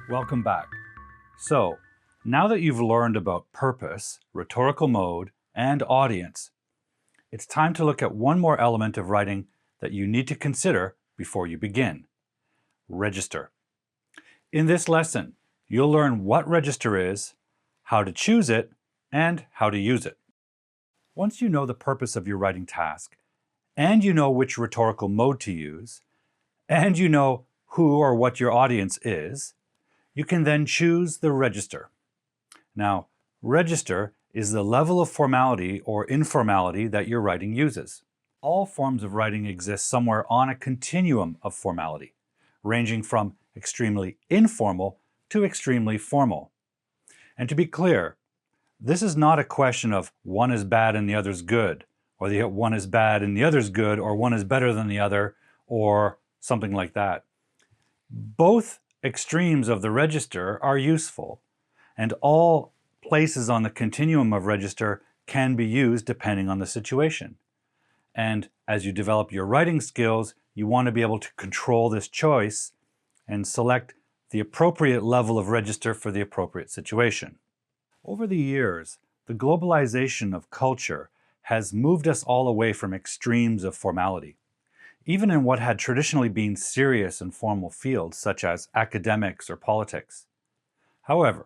Welcome back. So, now that you've learned about purpose, rhetorical mode, and audience, it's time to look at one more element of writing that you need to consider before you begin: register. In this lesson, you'll learn what register is, how to choose it, and how to use it. Once you know the purpose of your writing task, and you know which rhetorical mode to use, and you know who or what your audience is, you can then choose the register. Now, register is the level of formality or informality that your writing uses. All forms of writing exist somewhere on a continuum of formality, ranging from extremely informal to extremely formal. And to be clear, this is not a question of one is bad and the other's good, or the one is bad and the other's good, or one is better than the other, or something like that. Both extremes of the register are useful, and all places on the continuum of register can be used depending on the situation. And as you develop your writing skills, you want to be able to control this choice and select the appropriate level of register for the appropriate situation. Over the years, the globalization of culture has moved us all away from extremes of formality. Even in what had traditionally been serious and formal fields, such as academics or politics. However,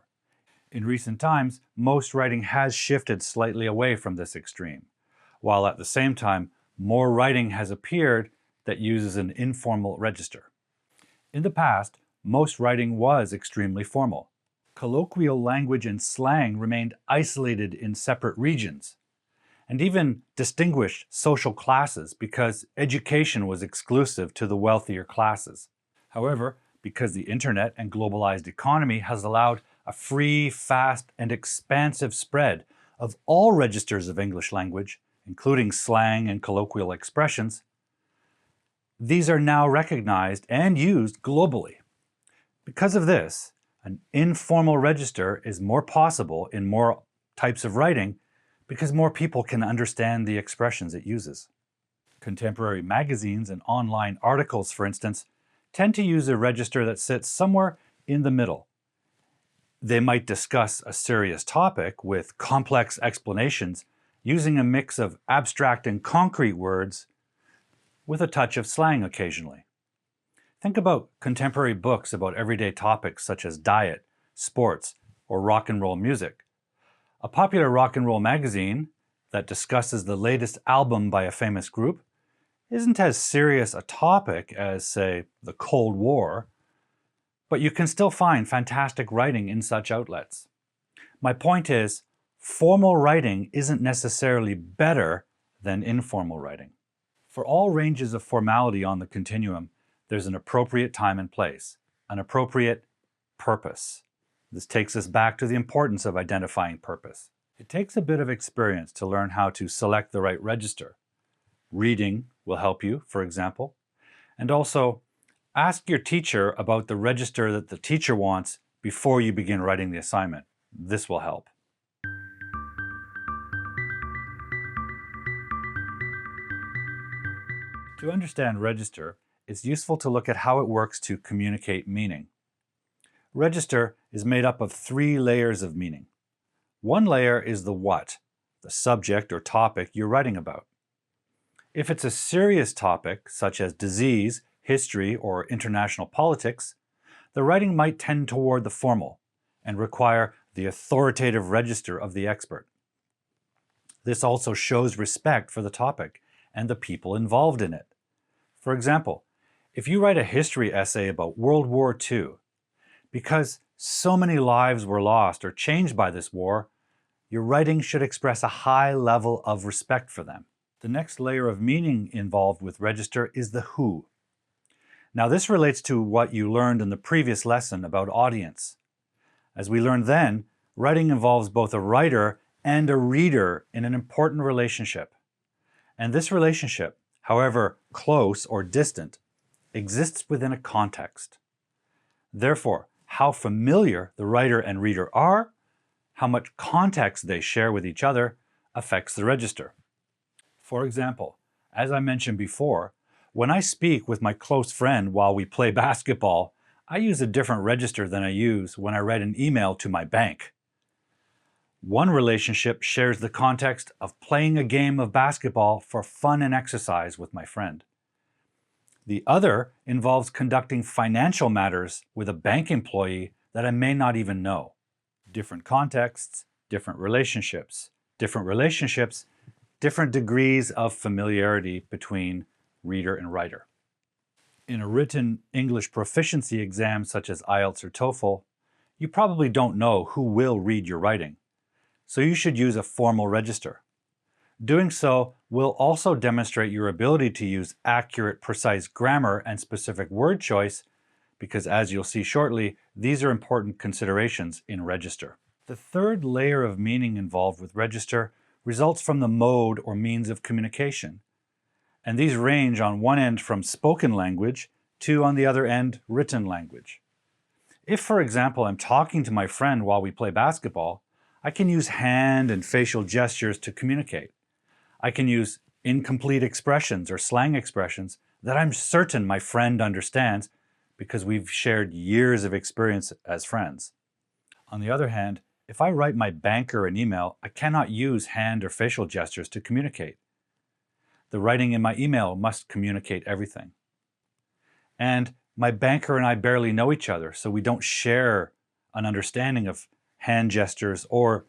in recent times, most writing has shifted slightly away from this extreme, while at the same time, more writing has appeared that uses an informal register. In the past, most writing was extremely formal. Colloquial language and slang remained isolated in separate regions, and even distinguished social classes because education was exclusive to the wealthier classes. However, because the internet and globalized economy has allowed a free, fast, and expansive spread of all registers of English language, including slang and colloquial expressions, these are now recognized and used globally. Because of this, an informal register is more possible in more types of writing because more people can understand the expressions it uses. Contemporary magazines and online articles, for instance, tend to use a register that sits somewhere in the middle. They might discuss a serious topic with complex explanations using a mix of abstract and concrete words with a touch of slang occasionally. Think about contemporary books about everyday topics such as diet, sports, or rock and roll music. A popular rock and roll magazine that discusses the latest album by a famous group isn't as serious a topic as, say, the Cold War, but you can still find fantastic writing in such outlets. My point is, formal writing isn't necessarily better than informal writing. For all ranges of formality on the continuum, there's an appropriate time and place, an appropriate purpose. This takes us back to the importance of identifying purpose. It takes a bit of experience to learn how to select the right register. Reading will help you, for example. And also, ask your teacher about the register that the teacher wants before you begin writing the assignment. This will help. To understand register, it's useful to look at how it works to communicate meaning. Register is made up of 3 layers of meaning. One layer is the what, the subject or topic you're writing about. If it's a serious topic, such as disease, history, or international politics, the writing might tend toward the formal and require the authoritative register of the expert. This also shows respect for the topic and the people involved in it. For example, if you write a history essay about World War II, because so many lives were lost or changed by this war, your writing should express a high level of respect for them. The next layer of meaning involved with register is the who. Now this relates to what you learned in the previous lesson about audience. As we learned then, writing involves both a writer and a reader in an important relationship. And this relationship, however close or distant, exists within a context. Therefore, how familiar the writer and reader are, how much context they share with each other, affects the register. For example, as I mentioned before, when I speak with my close friend while we play basketball, I use a different register than I use when I write an email to my bank. One relationship shares the context of playing a game of basketball for fun and exercise with my friend. The other involves conducting financial matters with a bank employee that I may not even know. Different contexts, different relationships. Different relationships, different degrees of familiarity between reader and writer. In a written English proficiency exam such as IELTS or TOEFL, you probably don't know who will read your writing, so you should use a formal register. Doing so will also demonstrate your ability to use accurate, precise grammar and specific word choice, because as you'll see shortly, these are important considerations in register. The third layer of meaning involved with register results from the mode or means of communication. And these range on one end from spoken language to, on the other end, written language. If, for example, I'm talking to my friend while we play basketball, I can use hand and facial gestures to communicate. I can use incomplete expressions or slang expressions that I'm certain my friend understands because we've shared years of experience as friends. On the other hand, if I write my banker an email, I cannot use hand or facial gestures to communicate. The writing in my email must communicate everything. And my banker and I barely know each other, so we don't share an understanding of hand gestures or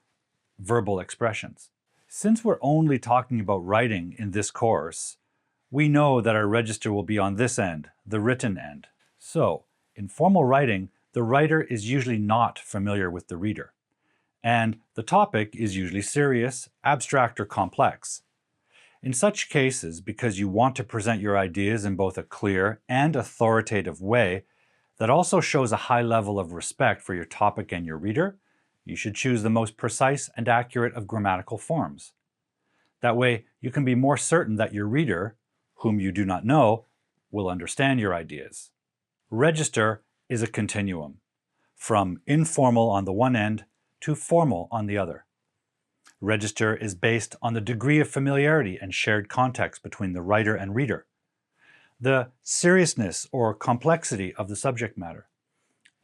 verbal expressions. Since we're only talking about writing in this course, we know that our register will be on this end, the written end. So, in formal writing, the writer is usually not familiar with the reader, and the topic is usually serious, abstract, or complex. In such cases, because you want to present your ideas in both a clear and authoritative way that also shows a high level of respect for your topic and your reader, you should choose the most precise and accurate of grammatical forms. That way, you can be more certain that your reader, whom you do not know, will understand your ideas. Register is a continuum, from informal on the one end to formal on the other. Register is based on the degree of familiarity and shared context between the writer and reader, the seriousness or complexity of the subject matter,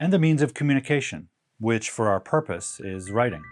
and the means of communication, which for our purpose is writing.